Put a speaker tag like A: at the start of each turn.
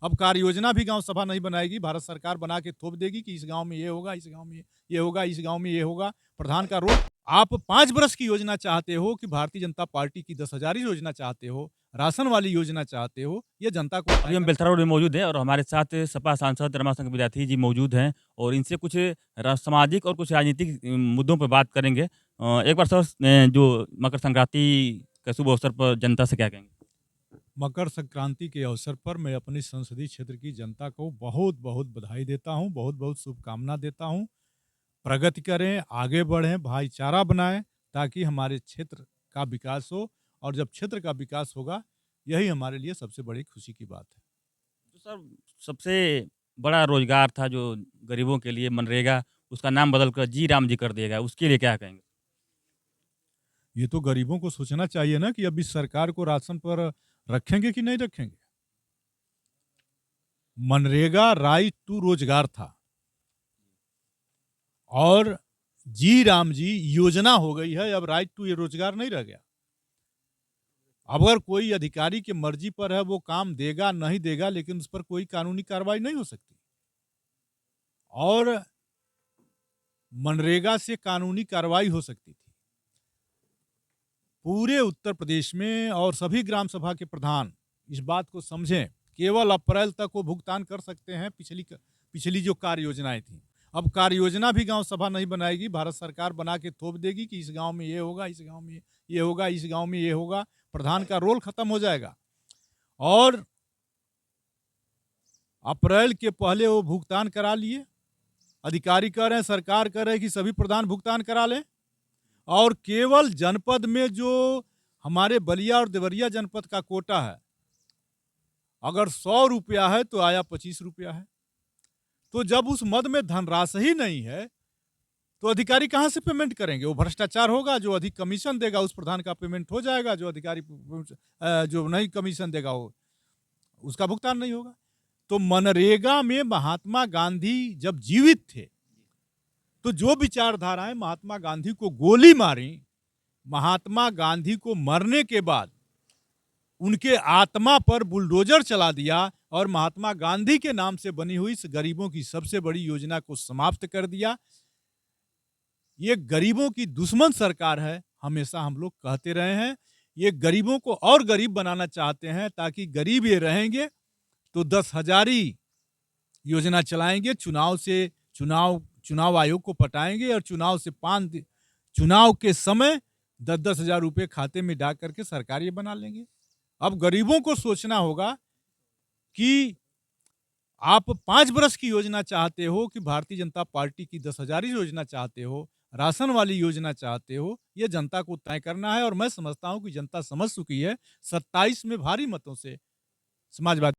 A: अब कार्य योजना भी गांव सभा नहीं बनाएगी, भारत सरकार बना के थोप देगी कि इस गांव में ये होगा, इस गांव में ये होगा, इस गांव में ये होगा। प्रधान का रोल। आप 5 वर्ष की योजना चाहते हो कि भारतीय जनता पार्टी की 10,000 योजना चाहते हो, राशन वाली योजना चाहते हो, ये जनता को
B: अभी
A: तय
B: हम
A: करना।
B: बेलथरा रोड में मौजूद हैं और हमारे साथ सपा सांसद रमाशंकर विद्यार्थी जी मौजूद हैं और इनसे कुछ सामाजिक और कुछ राजनीतिक मुद्दों पर बात करेंगे। एक बार सर, जो मकर संक्रांति के शुभ अवसर पर जनता से क्या कहेंगे?
A: मकर संक्रांति के अवसर पर मैं अपनी संसदीय क्षेत्र की जनता को बहुत बहुत बधाई देता हूं, बहुत बहुत शुभकामना देता हूं। प्रगति करें, आगे बढ़ें, भाईचारा बनाएं, ताकि हमारे क्षेत्र का विकास हो। और जब क्षेत्र का विकास होगा, यही हमारे लिए सबसे बड़ी खुशी की बात है।
B: तो सर, सबसे बड़ा रोजगार था जो गरीबों के लिए मनरेगा, उसका नाम बदलकर जी राम जी कर दिया गया, उसके लिए क्या कहेंगे?
A: ये तो गरीबों को सोचना चाहिए ना कि अब इस सरकार को राशन पर रखेंगे कि नहीं रखेंगे। मनरेगा राइट टू रोजगार था और जी राम जी योजना हो गई है। अब राइट टू ये रोजगार नहीं रह गया। अगर कोई अधिकारी की मर्जी पर है, वो काम देगा नहीं देगा, लेकिन उस पर कोई कानूनी कार्रवाई नहीं हो सकती। और मनरेगा से कानूनी कार्रवाई हो सकती थी। पूरे उत्तर प्रदेश में और सभी ग्राम सभा के प्रधान इस बात को समझें, केवल अप्रैल तक वो भुगतान कर सकते हैं पिछली जो कार्य योजनाएं थी। अब कार्य योजना भी गांव सभा नहीं बनाएगी, भारत सरकार बना के थोप देगी कि इस गांव में ये होगा, इस गांव में ये होगा, इस गांव में ये होगा। प्रधान का रोल खत्म हो जाएगा और अप्रैल के पहले वो भुगतान करा लिए। अधिकारी कह रहे हैं, सरकार कह रहे हैं कि सभी प्रधान भुगतान करा लें। और केवल जनपद में जो हमारे बलिया और देवरिया जनपद का कोटा है, अगर 100 रुपया है तो आया 25 रुपया है। तो जब उस मद में धनराशि ही नहीं है, तो अधिकारी कहां से पेमेंट करेंगे? वो भ्रष्टाचार होगा। जो अधिक कमीशन देगा उस प्रधान का पेमेंट हो जाएगा, जो अधिकारी जो नहीं कमीशन देगा वो उसका भुगतान नहीं होगा। तो मनरेगा में महात्मा गांधी जब जीवित थे, तो जो विचारधाराएं महात्मा गांधी को गोली मारी, महात्मा गांधी को मरने के बाद उनके आत्मा पर बुलडोजर चला दिया और महात्मा गांधी के नाम से बनी हुई इस गरीबों की सबसे बड़ी योजना को समाप्त कर दिया। ये गरीबों की दुश्मन सरकार है, हमेशा हम लोग कहते रहे हैं। ये गरीबों को और गरीब बनाना चाहते हैं, ताकि गरीब ये रहेंगे तो 10,000 योजना चलाएंगे। चुनाव आयोग को पटाएंगे और चुनाव के समय 10-10 हजार रुपये खाते में डाल करके सरकार ये बना लेंगे। अब गरीबों को सोचना होगा कि आप 5 वर्ष की योजना चाहते हो कि भारतीय जनता पार्टी की 10,000 योजना चाहते हो, राशन वाली योजना चाहते हो, ये जनता को तय करना है। और मैं समझता हूं कि जनता समझ चुकी है। 27 में भारी मतों से समाजवादी